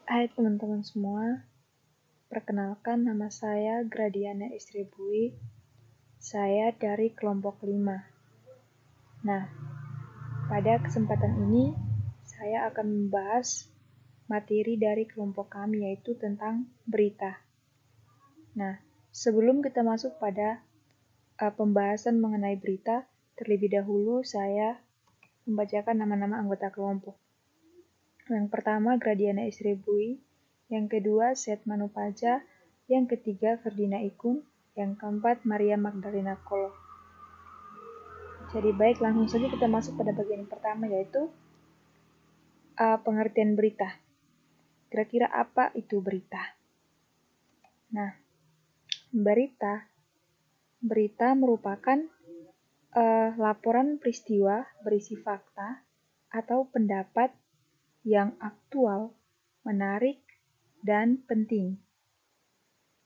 Hai teman-teman semua, perkenalkan nama saya Gradiana Istribui, saya dari kelompok 5. Nah, pada kesempatan ini saya akan membahas materi dari kelompok kami yaitu tentang berita. Nah, sebelum kita masuk pada pembahasan mengenai berita, terlebih dahulu saya membacakan nama-nama anggota kelompok. Yang pertama Gradiana Istribui, yang kedua Seth Manupaja, yang ketiga Ferdina Ikun, yang keempat Maria Magdalena Kolo. Jadi baik, langsung saja kita masuk pada bagian pertama yaitu pengertian berita. Kira-kira apa itu berita? Nah, berita merupakan laporan peristiwa berisi fakta atau pendapat yang aktual, menarik, dan penting.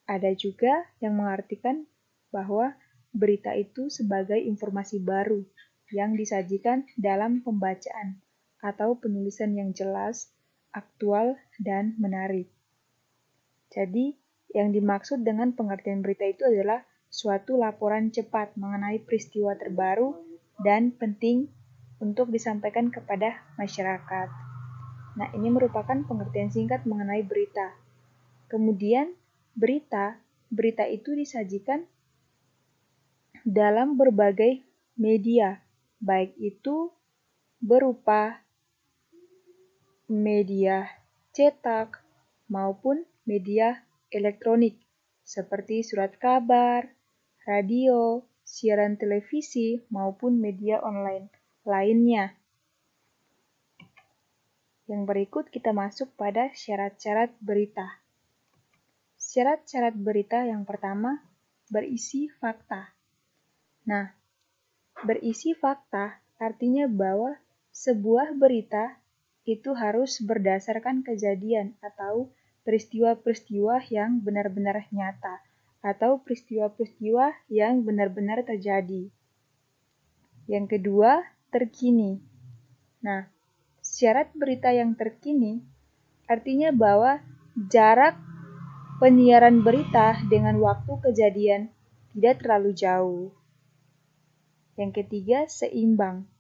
Ada juga yang mengartikan bahwa berita itu sebagai informasi baru yang disajikan dalam pembacaan atau penulisan yang jelas, aktual, dan menarik. Jadi, yang dimaksud dengan pengertian berita itu adalah suatu laporan cepat mengenai peristiwa terbaru dan penting untuk disampaikan kepada masyarakat. Nah, ini merupakan pengertian singkat mengenai berita. Kemudian, berita itu disajikan dalam berbagai media, baik itu berupa media cetak maupun media elektronik, seperti surat kabar, radio, siaran televisi, maupun media online lainnya. Yang berikut kita masuk pada syarat-syarat berita. Syarat-syarat berita yang pertama, berisi fakta. Nah, berisi fakta artinya bahwa sebuah berita itu harus berdasarkan kejadian atau peristiwa-peristiwa yang benar-benar nyata atau peristiwa-peristiwa yang benar-benar terjadi. Yang kedua, terkini. Nah, syarat berita yang terkini artinya bahwa jarak penyiaran berita dengan waktu kejadian tidak terlalu jauh. Yang ketiga, seimbang.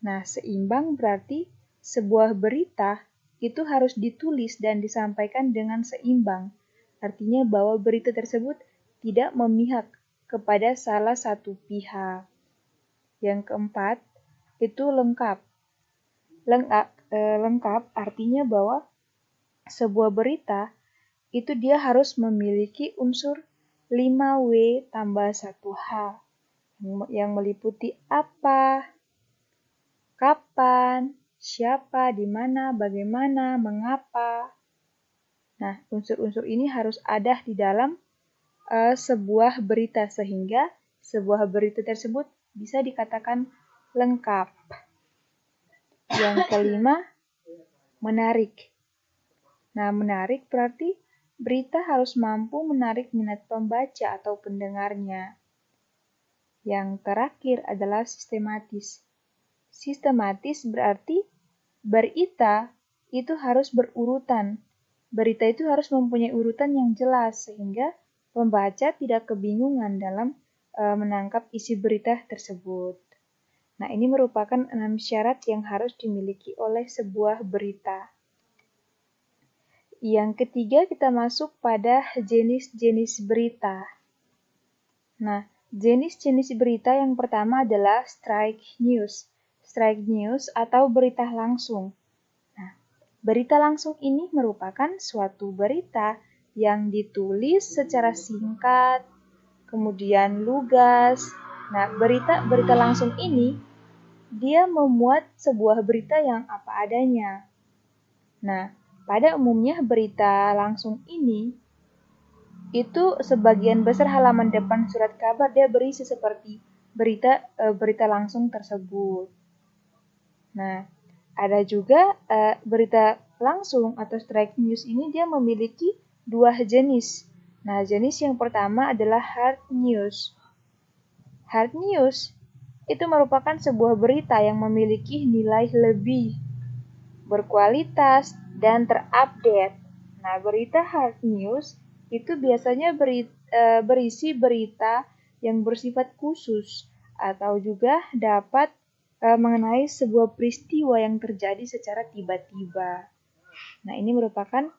Nah, seimbang berarti sebuah berita itu harus ditulis dan disampaikan dengan seimbang. Artinya bahwa berita tersebut tidak memihak kepada salah satu pihak. Yang keempat, itu lengkap. Lengkap artinya bahwa sebuah berita itu dia harus memiliki unsur 5W tambah 1H yang meliputi apa, kapan, siapa, di mana, bagaimana, mengapa. Nah, unsur-unsur ini harus ada di dalam sebuah berita sehingga sebuah berita tersebut bisa dikatakan lengkap. Yang kelima, menarik. Nah, menarik berarti berita harus mampu menarik minat pembaca atau pendengarnya. Yang terakhir adalah sistematis. Sistematis berarti berita itu harus berurutan. Berita itu harus mempunyai urutan yang jelas sehingga pembaca tidak kebingungan dalam menangkap isi berita tersebut. Nah, ini merupakan 6 syarat yang harus dimiliki oleh sebuah berita. Yang ketiga, kita masuk pada jenis-jenis berita. Nah, jenis-jenis berita yang pertama adalah straight news. Straight news atau berita langsung. Nah, berita langsung ini merupakan suatu berita yang ditulis secara singkat, kemudian lugas. Nah, berita langsung ini dia memuat sebuah berita yang apa adanya. Nah, pada umumnya berita langsung ini itu sebagian besar halaman depan surat kabar dia berisi seperti berita langsung tersebut. Nah, ada juga berita langsung atau straight news ini dia memiliki 2 jenis. Nah, jenis yang pertama adalah hard news. Hard news itu merupakan sebuah berita yang memiliki nilai lebih, berkualitas, dan terupdate. Nah, berita hard news itu biasanya berisi berita yang bersifat khusus atau juga dapat mengenai sebuah peristiwa yang terjadi secara tiba-tiba. Nah, ini merupakan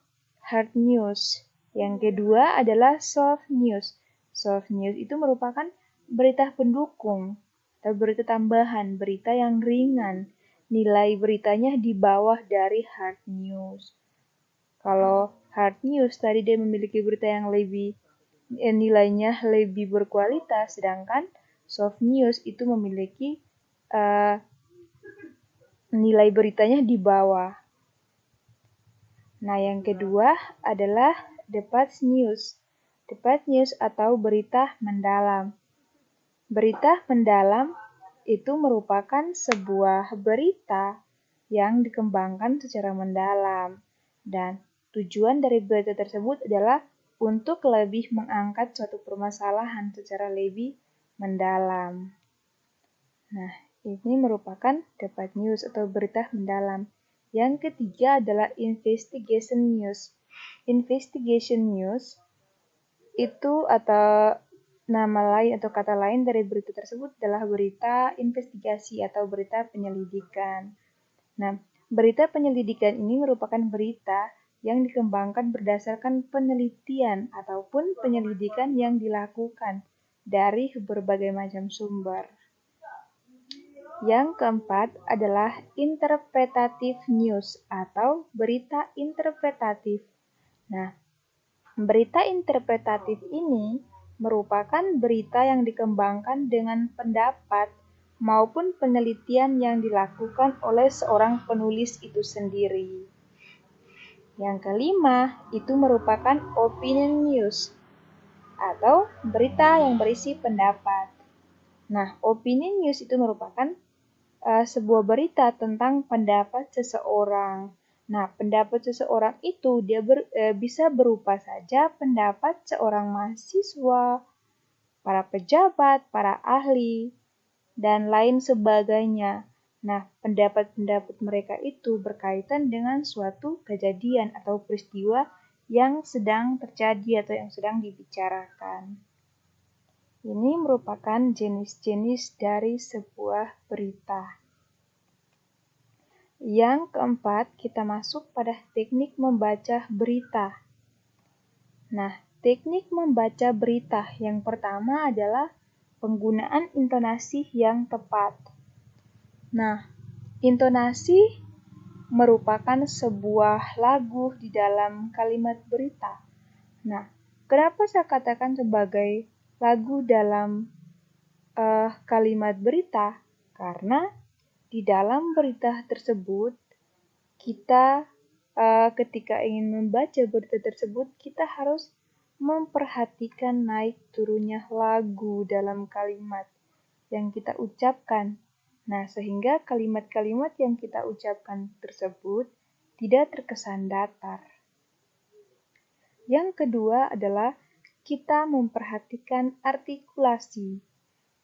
hard news. Yang kedua adalah soft news. Soft news itu merupakan berita pendukung atau berita tambahan, berita yang ringan. Nilai beritanya di bawah dari hard news. Kalau hard news tadi dia memiliki berita yang lebih nilainya lebih berkualitas, sedangkan soft news itu memiliki nilai beritanya di bawah. Nah, yang kedua adalah debat news. Debat news atau berita mendalam. Berita mendalam itu merupakan sebuah berita yang dikembangkan secara mendalam. Dan tujuan dari berita tersebut adalah untuk lebih mengangkat suatu permasalahan secara lebih mendalam. Nah, ini merupakan debat news atau berita mendalam. Yang ketiga adalah investigation news. Investigation news itu atau nama lain atau kata lain dari berita tersebut adalah berita investigasi atau berita penyelidikan. Nah, berita penyelidikan ini merupakan berita yang dikembangkan berdasarkan penelitian ataupun penyelidikan yang dilakukan dari berbagai macam sumber. Yang keempat adalah interpretative news atau berita interpretatif. Nah, berita interpretatif ini merupakan berita yang dikembangkan dengan pendapat maupun penelitian yang dilakukan oleh seorang penulis itu sendiri. Yang kelima, itu merupakan opinion news atau berita yang berisi pendapat. Nah, opinion news itu merupakan sebuah berita tentang pendapat seseorang. Nah, pendapat seseorang itu dia bisa berupa saja pendapat seorang mahasiswa, para pejabat, para ahli, dan lain sebagainya. Nah, pendapat-pendapat mereka itu berkaitan dengan suatu kejadian atau peristiwa yang sedang terjadi atau yang sedang dibicarakan. Ini merupakan jenis-jenis dari sebuah berita. Yang keempat, kita masuk pada teknik membaca berita. Nah, teknik membaca berita yang pertama adalah penggunaan intonasi yang tepat. Nah, intonasi merupakan sebuah lagu di dalam kalimat berita. Nah, kenapa saya katakan sebagai lagu dalam kalimat berita? Karena di dalam berita tersebut, kita ketika ingin membaca berita tersebut, kita harus memperhatikan naik turunnya lagu dalam kalimat yang kita ucapkan. Nah, sehingga kalimat-kalimat yang kita ucapkan tersebut tidak terkesan datar. Yang kedua adalah kita memperhatikan artikulasi.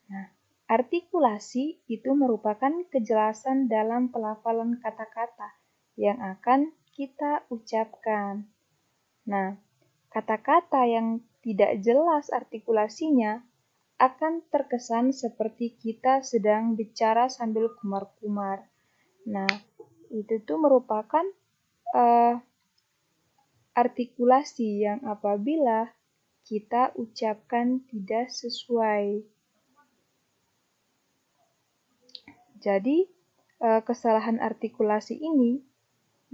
Nah, artikulasi itu merupakan kejelasan dalam pelafalan kata-kata yang akan kita ucapkan. Nah, kata-kata yang tidak jelas artikulasinya akan terkesan seperti kita sedang bicara sambil kumar-kumar. Nah, itu tuh merupakan artikulasi yang apabila kita ucapkan tidak sesuai. Jadi, kesalahan artikulasi ini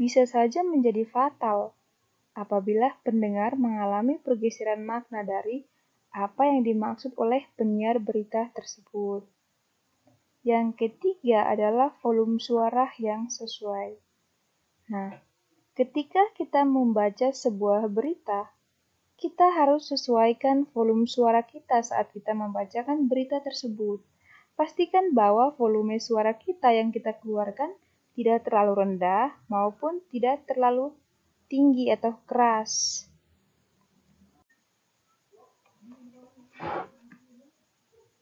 bisa saja menjadi fatal apabila pendengar mengalami pergeseran makna dari apa yang dimaksud oleh penyiar berita tersebut. Yang ketiga adalah volume suara yang sesuai. Nah, ketika kita membaca sebuah berita, kita harus sesuaikan volume suara kita saat kita membacakan berita tersebut. Pastikan bahwa volume suara kita yang kita keluarkan tidak terlalu rendah maupun tidak terlalu tinggi atau keras.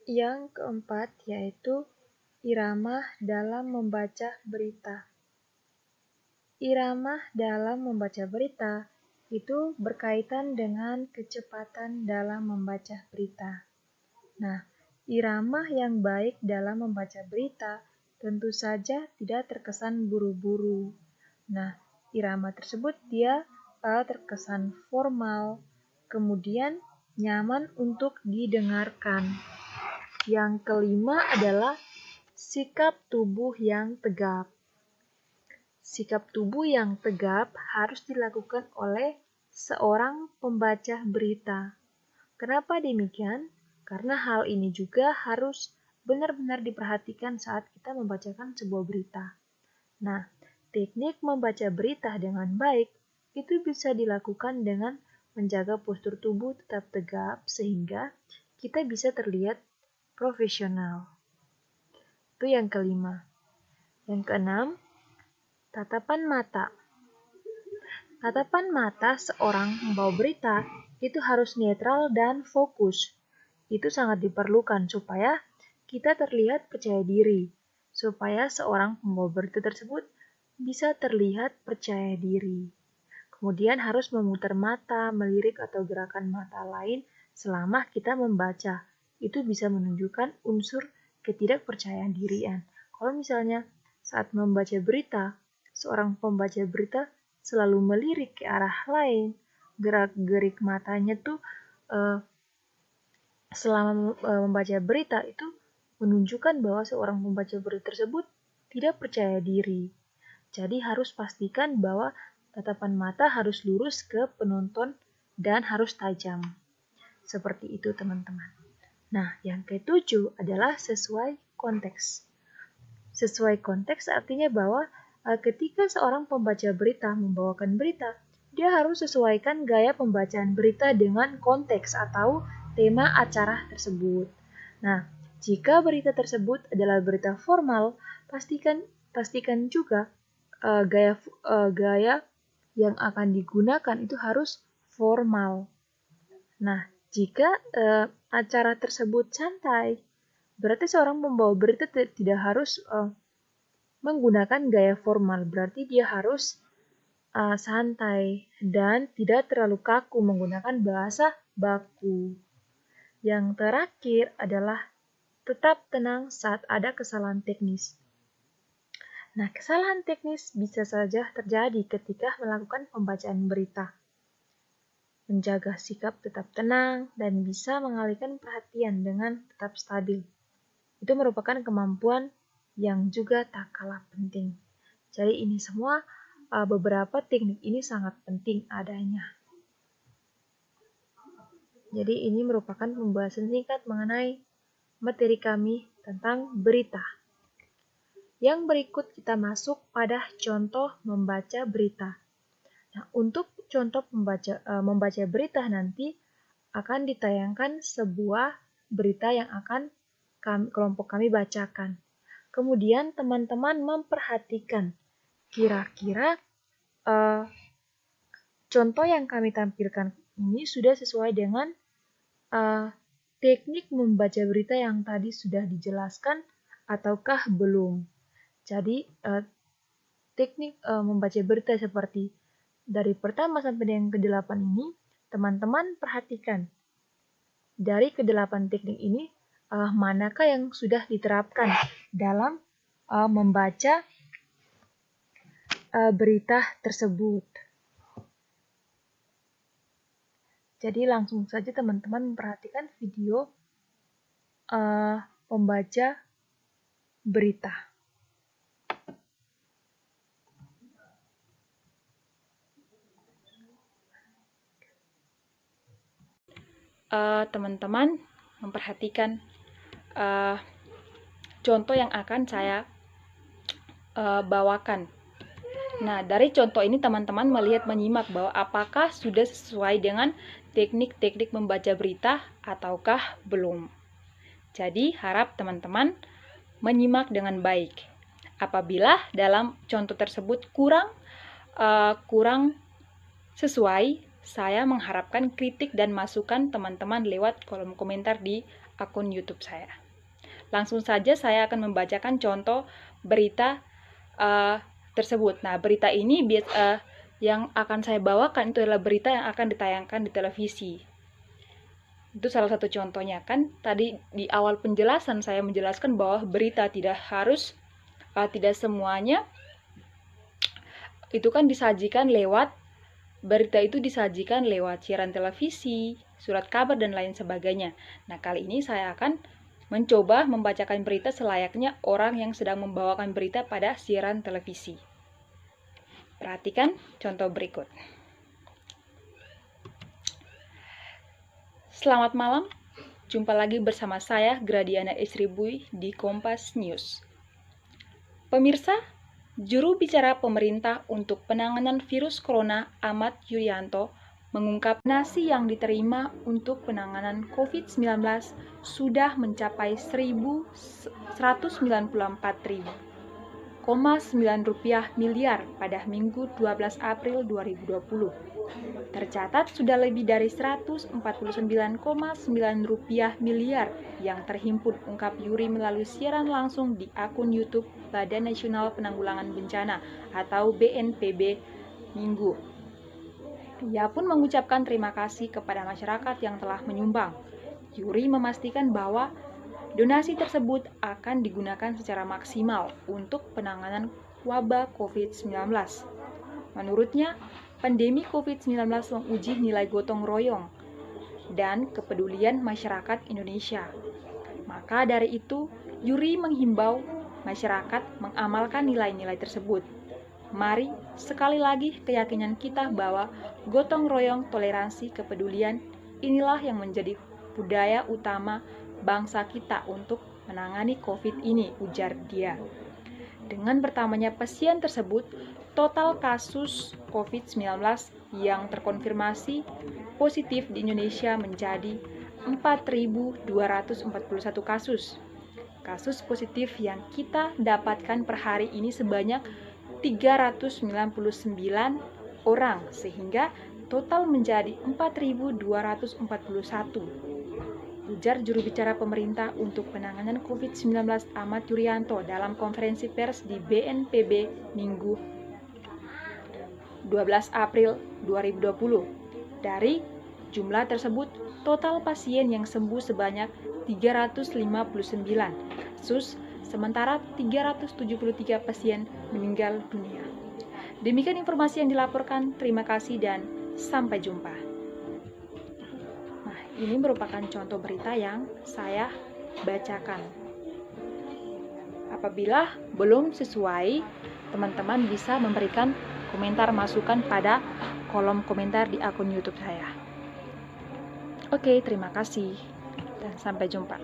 Yang keempat yaitu irama dalam membaca berita. Irama dalam membaca berita itu berkaitan dengan kecepatan dalam membaca berita. Nah, irama yang baik dalam membaca berita tentu saja tidak terkesan buru-buru. Nah, irama tersebut dia terkesan formal, kemudian nyaman untuk didengarkan. Yang kelima adalah sikap tubuh yang tegap. Sikap tubuh yang tegap harus dilakukan oleh seorang pembaca berita. Kenapa demikian? Karena hal ini juga harus benar-benar diperhatikan saat kita membacakan sebuah berita. Nah, teknik membaca berita dengan baik itu bisa dilakukan dengan menjaga postur tubuh tetap tegap sehingga kita bisa terlihat profesional. Itu yang kelima. Yang keenam, tatapan mata. Tatapan mata seorang pembawa berita itu harus netral dan fokus. Itu sangat diperlukan supaya kita terlihat percaya diri, supaya seorang pembawa berita tersebut bisa terlihat percaya diri. Kemudian harus memutar mata, melirik atau gerakan mata lain selama kita membaca. Itu bisa menunjukkan unsur ketidakpercayaan dirian. Kalau misalnya saat membaca berita, seorang pembaca berita selalu melirik ke arah lain, gerak-gerik matanya tuh selama membaca berita itu menunjukkan bahwa seorang pembaca berita tersebut tidak percaya diri. Jadi harus pastikan bahwa tatapan mata harus lurus ke penonton dan harus tajam. Seperti itu teman-teman. Nah, yang ketujuh adalah sesuai konteks. Sesuai konteks artinya bahwa ketika seorang pembaca berita membawakan berita, dia harus sesuaikan gaya pembacaan berita dengan konteks atau tema acara tersebut. Nah, jika berita tersebut adalah berita formal, pastikan juga gaya yang akan digunakan itu harus formal. Nah, jika acara tersebut santai, berarti seorang pembawa berita tidak harus menggunakan gaya formal. Berarti dia harus santai dan tidak terlalu kaku menggunakan bahasa baku. Yang terakhir adalah tetap tenang saat ada kesalahan teknis. Nah, kesalahan teknis bisa saja terjadi ketika melakukan pembacaan berita. Menjaga sikap tetap tenang dan bisa mengalihkan perhatian dengan tetap stabil. Itu merupakan kemampuan yang juga tak kalah penting. Jadi ini semua beberapa teknik ini sangat penting adanya. Jadi ini merupakan pembahasan singkat mengenai materi kami tentang berita. Yang berikut kita masuk pada contoh membaca berita. Nah, untuk contoh membaca berita nanti akan ditayangkan sebuah berita yang akan kelompok kami bacakan. Kemudian teman-teman memperhatikan kira-kira contoh yang kami tampilkan ini sudah sesuai dengan teknik membaca berita yang tadi sudah dijelaskan ataukah belum. Jadi teknik membaca berita seperti dari pertama sampai yang ke-8 ini, teman-teman perhatikan dari ke-8 teknik ini manakah yang sudah diterapkan dalam membaca berita tersebut. Jadi langsung saja teman-teman memperhatikan video pembaca berita. Teman-teman memperhatikan contoh yang akan saya bawakan. Nah, dari contoh ini teman-teman menyimak bahwa apakah sudah sesuai dengan teknik-teknik membaca berita ataukah belum. Jadi, harap teman-teman menyimak dengan baik. Apabila dalam contoh tersebut kurang sesuai, saya mengharapkan kritik dan masukan teman-teman lewat kolom komentar di akun YouTube saya. Langsung saja saya akan membacakan contoh berita tersebut. Nah, berita ini yang akan saya bawakan itu adalah berita yang akan ditayangkan di televisi. Itu salah satu contohnya. Kan tadi di awal penjelasan saya menjelaskan bahwa berita tidak semuanya itu kan berita itu disajikan lewat siaran televisi, surat kabar, dan lain sebagainya. Nah, kali ini saya akan mencoba membacakan berita selayaknya orang yang sedang membawakan berita pada siaran televisi. Perhatikan contoh berikut. Selamat malam, jumpa lagi bersama saya Gradiana Esribui di Kompas News. Pemirsa, juru bicara pemerintah untuk penanganan virus corona Ahmad Yuryanto mengungkap donasi yang diterima untuk penanganan COVID-19 sudah mencapai 194.9 miliar pada Minggu 12 April 2020. Tercatat sudah lebih dari 149,9 miliar yang terhimpun, ungkap Yuri melalui siaran langsung di akun YouTube Badan Nasional Penanggulangan Bencana atau BNPB Minggu. Ia pun mengucapkan terima kasih kepada masyarakat yang telah menyumbang. Yuri memastikan bahwa donasi tersebut akan digunakan secara maksimal untuk penanganan wabah COVID-19. Menurutnya, pandemi COVID-19 menguji nilai gotong royong dan kepedulian masyarakat Indonesia. Maka dari itu, Yuri menghimbau masyarakat mengamalkan nilai-nilai tersebut. Mari sekali lagi keyakinan kita bahwa gotong royong, toleransi, kepedulian inilah yang menjadi budaya utama bangsa kita untuk menangani COVID ini, ujar dia. Dengan bertambahnya pasien tersebut, total kasus COVID-19 yang terkonfirmasi positif di Indonesia menjadi 4.241 kasus. Kasus positif yang kita dapatkan per hari ini sebanyak 399 orang, sehingga total menjadi 4.241. Ujar juru bicara pemerintah untuk penanganan COVID-19 Ahmad Yuryanto dalam konferensi pers di BNPB Minggu 12 April 2020. Dari jumlah tersebut, total pasien yang sembuh sebanyak 359 kasus, sementara 373 pasien meninggal dunia. Demikian informasi yang dilaporkan. Terima kasih dan sampai jumpa. Nah, ini merupakan contoh berita yang saya bacakan. Apabila belum sesuai, teman-teman bisa memberikan komentar masukan pada kolom komentar di akun YouTube saya. Oke, terima kasih dan sampai jumpa.